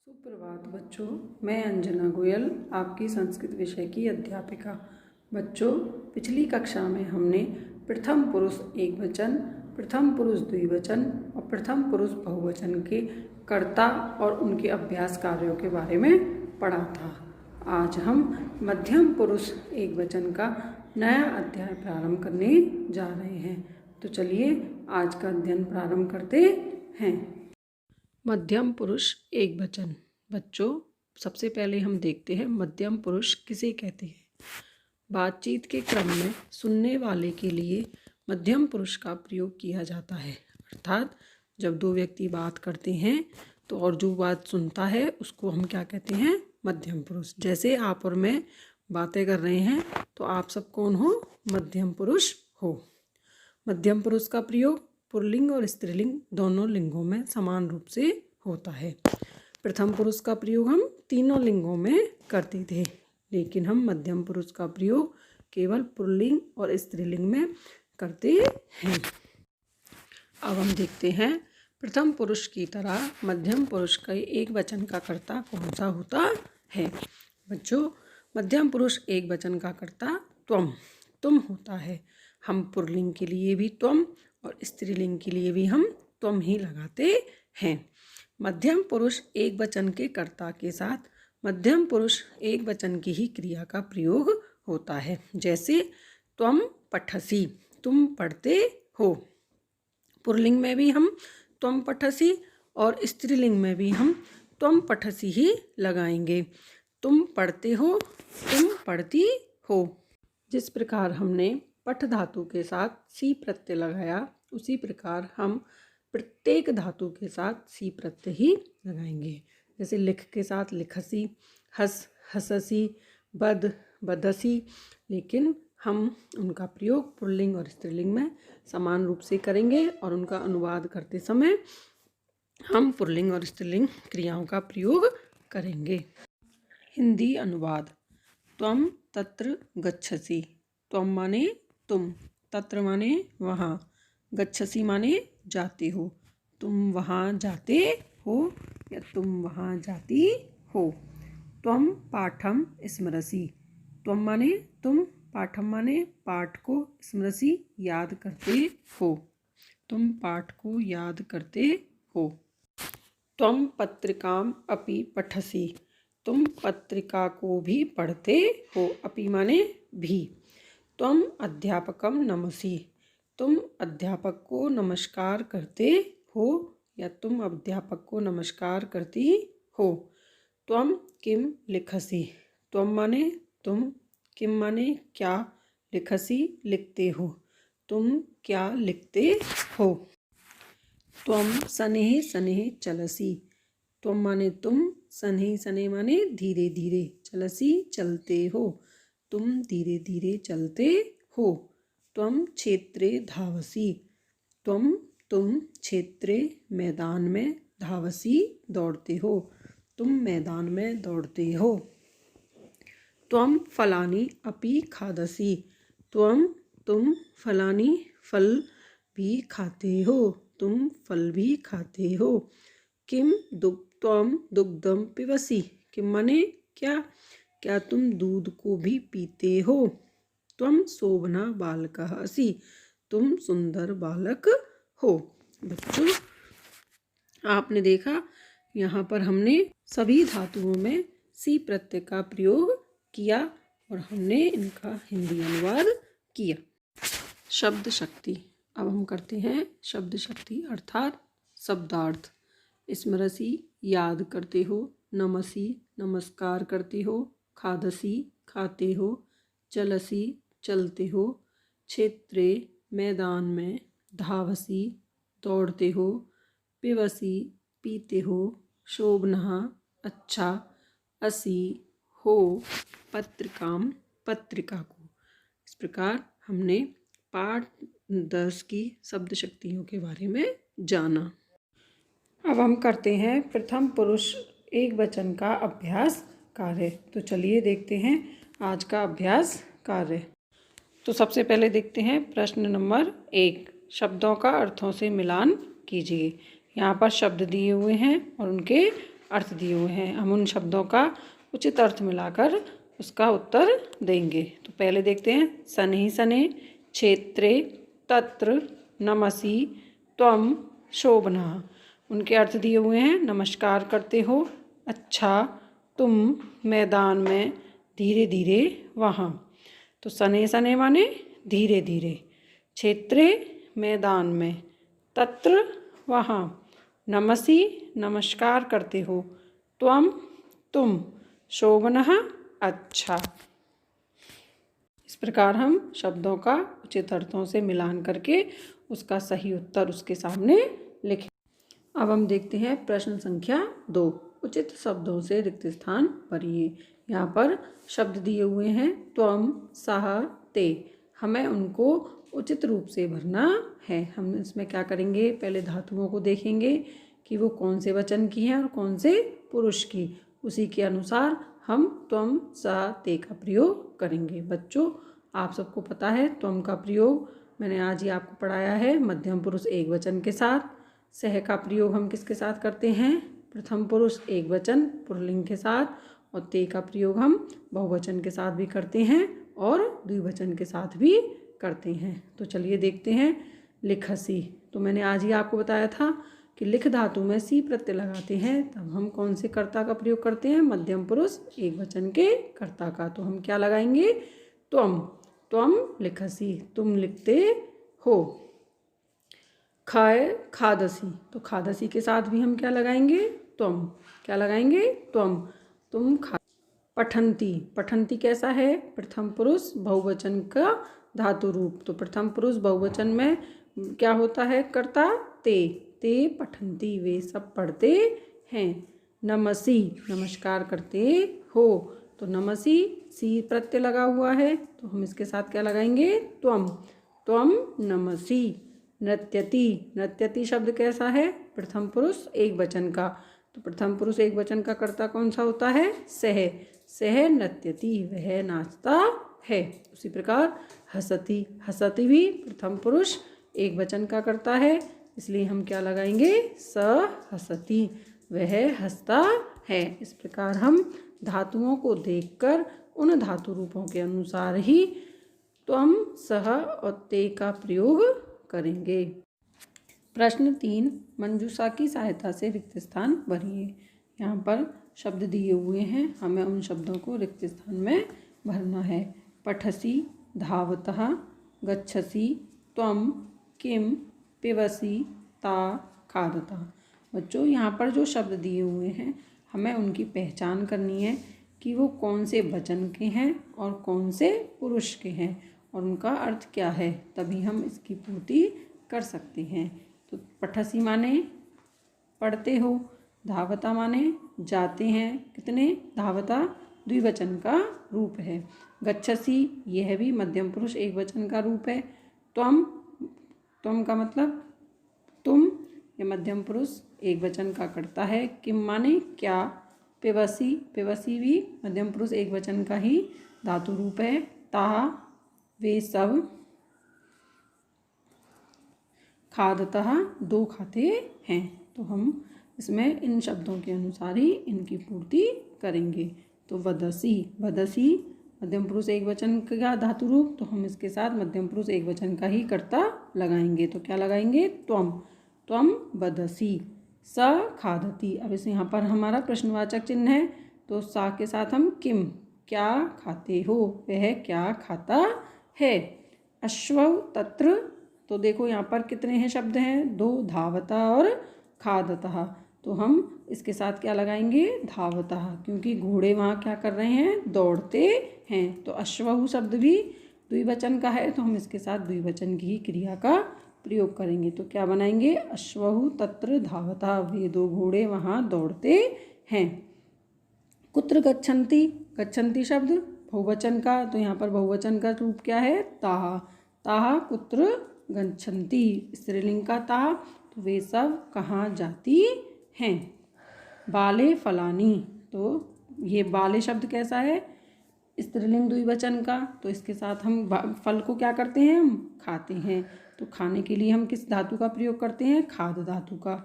सुप्रभात बच्चों, मैं अंजना गोयल आपकी संस्कृत विषय की अध्यापिका। बच्चों, पिछली कक्षा में हमने प्रथम पुरुष एकवचन, प्रथम पुरुष द्विवचन और प्रथम पुरुष बहुवचन के कर्ता और उनके अभ्यास कार्यों के बारे में पढ़ा था। आज हम मध्यम पुरुष एकवचन का नया अध्याय प्रारंभ करने जा रहे हैं। तो चलिए आज का अध्ययन प्रारंभ करते हैं। मध्यम पुरुष एकवचन। बच्चों, सबसे पहले हम देखते हैं मध्यम पुरुष किसे कहते हैं। बातचीत के क्रम में सुनने वाले के लिए मध्यम पुरुष का प्रयोग किया जाता है। अर्थात जब दो व्यक्ति बात करते हैं तो और जो बात सुनता है उसको हम क्या कहते हैं, मध्यम पुरुष। जैसे आप और मैं बातें कर रहे हैं तो आप सब कौन हो, मध्यम पुरुष हो। मध्यम पुरुष का प्रयोग पुल्लिंग और स्त्रीलिंग दोनों लिंगों में समान रूप से होता है। प्रथम पुरुष का प्रयोग हम तीनों लिंगों में करते थे, लेकिन हम मध्यम पुरुष का प्रयोग केवल पुल्लिंग और स्त्रीलिंग में करते हैं। अब हम देखते हैं प्रथम पुरुष की तरह मध्यम पुरुष का एक वचन का कर्ता कौन सा होता है। बच्चों, मध्यम पुरुष एक वचन का कर्ता तुम होता है। हम पुल्लिंग के लिए भी तुम और स्त्रीलिंग के लिए भी हम तुम ही लगाते हैं। मध्यम पुरुष एक वचन के कर्ता के साथ मध्यम पुरुष एक वचन की ही क्रिया का प्रयोग होता है। जैसे त्वम पठसि, तुम पढ़ते हो। पुल्लिंग में भी हम त्वम पठसि और स्त्रीलिंग में भी हम त्वम पठसि ही लगाएंगे। तुम पढ़ते हो, तुम पढ़ती हो। जिस प्रकार हमने पठ धातु के साथ सी प्रत्यय लगाया, उसी प्रकार हम प्रत्येक धातु के साथ सी प्रत्यय ही लगाएंगे। जैसे लिख के साथ लिखसी, हस हससी, बद बदसी, लेकिन हम उनका प्रयोग पुल्लिंग और स्त्रीलिंग में समान रूप से करेंगे और उनका अनुवाद करते समय हम पुल्लिंग और स्त्रीलिंग क्रियाओं का प्रयोग करेंगे। हिंदी अनुवाद। त्वम तत्र गच्छसि। त्वम माने तुम, तत्र माने वहाँ, गच्छसि माने जाते हो। तुम वहाँ जाते हो या तुम वहाँ जाती हो। त्वम पाठम स्मरसि। त्वम माने तुम, पाठम माने पाठ को, स्मरसि याद करते हो। तुम पाठ को याद करते हो। त्वम पत्रिकाम अपि पठसि। तुम पत्रिका को भी पढ़ते हो। अपि माने भी। त्वम अध्यापकम नमसि। तुम अध्यापक को नमस्कार करते हो या तुम अध्यापक को नमस्कार करती हो। त्वम किम लिखसि। त्वम माने तुम, किम माने क्या, लिखसि लिखते हो। तुम क्या लिखते हो। त्वम शनैः शनैः चलसि। त्वम माने तुम, शनैः शनैः माने धीरे धीरे, चलसि चलते हो। तुम धीरे धीरे चलते हो। त्वम क्षेत्रे धावसि। तुम क्षेत्रे मैदान में, धावसि दौड़ते हो। तुम मैदान में दौड़ते हो। त्वम फलानि अपि खादसि। तुम फलानि फल भी खाते हो। तुम फल भी खाते हो। किम त्वम दुग्धम पिबसि। किम माने क्या, क्या तुम दूध को भी पीते हो। त्वम शोभना बालकः असि। तुम सुंदर बालक हो। बच्चों, आपने देखा यहाँ पर हमने सभी धातुओं में सी प्रत्यय का प्रयोग किया और हमने इनका हिंदी अनुवाद किया। शब्द शक्ति। अब हम करते हैं शब्द शक्ति अर्थात शब्दार्थ। स्मरसि याद करते हो, नमसि नमस्कार करते हो, खादसि खाते हो, चलसि चलते हो, क्षेत्रे मैदान में, धावसि दौड़ते हो, पिबसि पीते हो, शोभनः अच्छा, असि हो, पत्रिकाम पत्रिका को। इस प्रकार हमने पाठ 10 की शब्द शक्तियों के बारे में जाना। अब हम करते हैं प्रथम पुरुष एक वचन का अभ्यास कार्य। तो चलिए देखते हैं आज का अभ्यास कार्य। तो सबसे पहले देखते हैं प्रश्न नंबर 1। शब्दों का अर्थों से मिलान कीजिए। यहाँ पर शब्द दिए हुए हैं और उनके अर्थ दिए हुए हैं। हम उन शब्दों का उचित अर्थ मिलाकर उसका उत्तर देंगे। तो पहले देखते हैं, शनैः शनैः, क्षेत्रे, तत्र, नमसि, त्वं, शोभनः। उनके अर्थ दिए हुए हैं, नमस्कार करते हो, अच्छा, तुम, मैदान में, धीरे धीरे, वहाँ। तो शनैः शनैः माने धीरे धीरे, क्षेत्रे मैदान में, तत्र वहाँ, नमसि नमस्कार करते हो, त्वं तुम, शोभनः अच्छा। इस प्रकार हम शब्दों का उचित अर्थों से मिलान करके उसका सही उत्तर उसके सामने लिखें। अब हम देखते हैं प्रश्न संख्या 2, उचित शब्दों से रिक्त स्थान भरिए। यहाँ पर शब्द दिए हुए हैं त्वं, सः, ते। हमें उनको उचित रूप से भरना है। हम इसमें क्या करेंगे, पहले धातुओं को देखेंगे कि वो कौन से वचन की हैं और कौन से पुरुष की। उसी के अनुसार हम त्वं, सः, ते का प्रयोग करेंगे। बच्चों, आप सबको पता है त्वं का प्रयोग मैंने आज ही आपको पढ़ाया है मध्यम पुरुष एक वचन के साथ। सह का प्रयोग हम किसके साथ करते हैं, प्रथम पुरुष एक वचन पुल्लिंग के साथ। और ते का प्रयोग हम बहुवचन के साथ भी करते हैं और द्विवचन के साथ भी करते हैं। तो चलिए देखते हैं, लिखसि। तो मैंने आज ही आपको बताया था कि लिख धातु में सी प्रत्यय लगाते हैं तब हम कौन से कर्ता का प्रयोग करते हैं, मध्यम पुरुष एक वचन के कर्ता का। तो हम क्या लगाएंगे, त्वं, त्वं लिखसि, तुम लिखते हो। खाए, खादसि। तो खादसि के साथ भी हम क्या लगाएंगे, त्वं। क्या लगाएंगे, त्वं, तुम खा। पठन्ति, पठन्ति कैसा है, प्रथम पुरुष बहुवचन का धातु रूप। तो प्रथम पुरुष बहुवचन में क्या होता है कर्ता, ते। ते पठन्ति, वे सब पढ़ते हैं। नमसि, नमस्कार करते हो। तो नमसि सी प्रत्यय लगा हुआ है तो हम इसके साथ क्या लगाएंगे, त्वं, त्वं नमसि। नृत्यति, नृत्यति शब्द कैसा है, प्रथम पुरुष एक वचन का। तो प्रथम पुरुष एक वचन का कर्ता कौन सा होता है, सह। सह नृत्यति, वह नाचता है। उसी प्रकार हसति, हसति भी प्रथम पुरुष एक वचन का कर्ता है, इसलिए हम क्या लगाएंगे, स हसति, वह हंसता है। इस प्रकार हम धातुओं को देखकर उन धातु रूपों के अनुसार ही त्वं, सः और ते का प्रयोग करेंगे। प्रश्न 3, मंजूषा की सहायता से रिक्त स्थान भरिए। यहाँ पर शब्द दिए हुए हैं, हमें उन शब्दों को रिक्त स्थान में भरना है। पठसि, धावतः, गच्छसि, त्वं, किं, पिबसि, ता, खादतः। बच्चों, यहाँ पर जो शब्द दिए हुए हैं हमें उनकी पहचान करनी है कि वो कौन से वचन के हैं और कौन से पुरुष के हैं और उनका अर्थ क्या है, तभी हम इसकी पूर्ति कर सकते हैं। तो पठसि माने पढ़ते हो, धावता माने जाते हैं, कितने, धावता द्विवचन का रूप है। गच्छसि, यह भी मध्यम पुरुष एक वचन का रूप है। त्वं, त्वं का मतलब तुम, यह मध्यम पुरुष एक वचन का कर्ता है। किम माने क्या। पिबसि, पिबसि भी मध्यम पुरुष एक वचन का ही धातु रूप है। ता, वे सब। खादतः, दो खाते हैं। तो हम इसमें इन शब्दों के अनुसार ही इनकी पूर्ति करेंगे। तो वदसि, वदसि मध्यम पुरुष एक वचन का धातु रूप, तो हम इसके साथ मध्यम पुरुष एक वचन का ही कर्ता लगाएंगे। तो क्या लगाएंगे, त्वं, त्वं वदसि। स खादति, अब इस यहाँ पर हमारा प्रश्नवाचक चिन्ह है तो सा के साथ हम किम, क्या खाते हो, वह क्या खाता है। अश्वौ तत्र, तो देखो यहाँ पर कितने हैं शब्द हैं, दो, धावता और खादतः। तो हम इसके साथ क्या लगाएंगे, धावतः, क्योंकि घोड़े वहाँ क्या कर रहे हैं, दौड़ते हैं। तो अश्वहु शब्द भी द्विवचन का है तो हम इसके साथ द्विवचन की ही क्रिया का प्रयोग करेंगे। तो क्या बनाएंगे, अश्वहु तत्र धावतः, वे दो घोड़े वहाँ दौड़ते हैं। कुत्र गच्छन्ति, गच्छन्ति शब्द बहुवचन का, तो यहाँ पर बहुवचन का रूप क्या है, ताः। ताः कुत्र गच्छन्ति, स्त्रीलिंग का ताः, तो वे सब कहाँ जाती हैं। बाले फलानी, तो ये बाले शब्द कैसा है, स्त्रीलिंग द्विवचन का, तो इसके साथ हम फल को क्या करते हैं, हम खाते हैं। तो खाने के लिए हम किस धातु का प्रयोग करते हैं, खाद धातु का।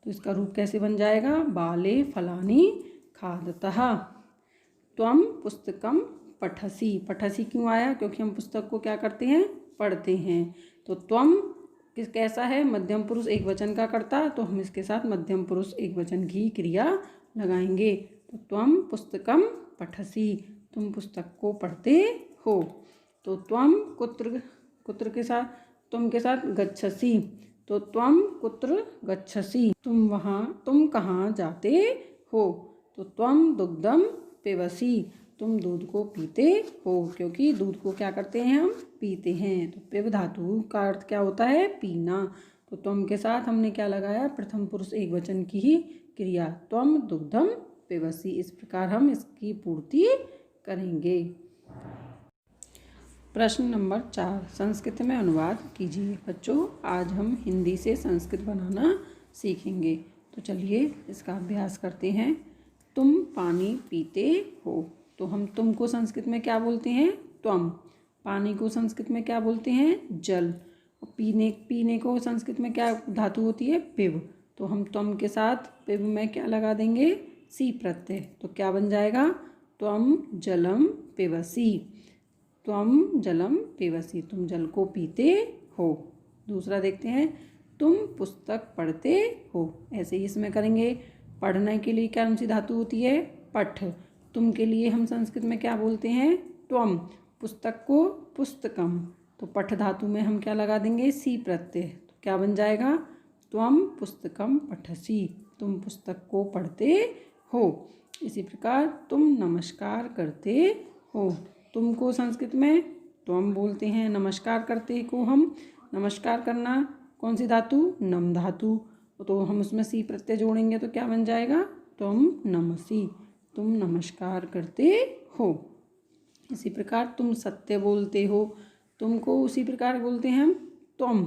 तो इसका रूप कैसे बन जाएगा? बाले फलानी खादतः। त्वम पुस्तकम पठसी। पठसी क्यों आया? क्योंकि हम पुस्तक को क्या करते हैं? पढ़ते हैं। तो त्वम कैसा है? मध्यम पुरुष एक वचन का कर्ता, तो हम इसके साथ मध्यम पुरुष एक वचन की क्रिया लगाएंगे। तो त्वम पुस्तकम पठसी, तुम पुस्तक को पढ़ते हो। तो त्वम कुत्र, कुत्र के साथ, तुम के साथ गच्छसी, तो त्वम कुत्र गच्छसी, तुम कहाँ जाते हो। तो त्वम दुग्धम पिबसी, तुम दूध को पीते हो, क्योंकि दूध को क्या करते हैं? हम पीते हैं। तो पिब धातु का अर्थ क्या होता है? पीना। तो त्वम के साथ हमने क्या लगाया? प्रथम पुरुष एक वचन की ही क्रिया, त्वम दुग्धम पिबसी। इस प्रकार हम इसकी पूर्ति करेंगे। प्रश्न नंबर 4, संस्कृत में अनुवाद कीजिए। बच्चों, आज हम हिंदी से संस्कृत बनाना सीखेंगे। तो चलिए इसका अभ्यास करते हैं। तुम पानी पीते हो, तो हम तुम को संस्कृत में क्या बोलते हैं? त्वम। पानी को संस्कृत में क्या बोलते हैं? जल। पीने को संस्कृत में क्या धातु होती है? पिब। तो हम त्वम के साथ पिब में क्या लगा देंगे? सी प्रत्यय। तो क्या बन जाएगा? त्वम जलम पिबसी, त्वम जलम पिबसी, तुम जल को पीते हो। दूसरा देखते हैं, तुम पुस्तक पढ़ते हो। ऐसे ही इसमें करेंगे। पढ़ने के लिए कौन सी धातु होती है? पठ। तुम के लिए हम संस्कृत में क्या बोलते हैं? त्वम। पुस्तक को पुस्तकम, तो पठ धातु में हम क्या लगा देंगे? सी प्रत्यय। तो क्या बन जाएगा? त्वम पुस्तकम पठसी, तुम पुस्तक को पढ़ते हो। इसी प्रकार तुम नमस्कार करते हो। तुम को संस्कृत में त्वम बोलते हैं, नमस्कार करते को हम, नमस्कार करना कौन सी धातु? नम धातु। तो हम उसमें सी प्रत्यय जोड़ेंगे तो क्या बन जाएगा? तुम नमसी, तुम नमस्कार करते हो। इसी प्रकार तुम सत्य बोलते हो, तुमको उसी प्रकार बोलते हैं हम त्वम।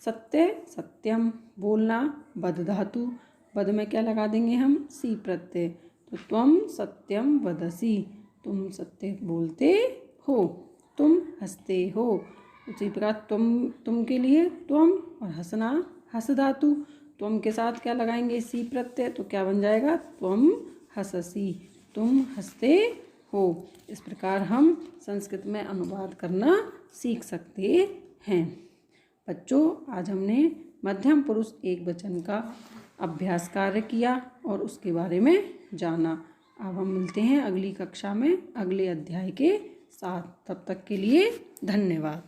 सत्य सत्यम, बोलना बद धातु, बद में क्या लगा देंगे हम? सी प्रत्यय। तो त्वम सत्यम वदसी, तुम सत्य बोलते हो। तुम हंसते हो, उसी प्रकार तुम के लिए त्वम, और हंसना हंस धातु, त्वम के साथ क्या लगाएंगे? सी प्रत्यय। तो क्या बन जाएगा? त्वम हंससी, तुम हंसते हो। इस प्रकार हम संस्कृत में अनुवाद करना सीख सकते हैं। बच्चों, आज हमने मध्यम पुरुष एक वचन का अभ्यास कार्य किया और उसके बारे में जाना। अब हम मिलते हैं अगली कक्षा में अगले अध्याय के साथ। तब तक के लिए धन्यवाद।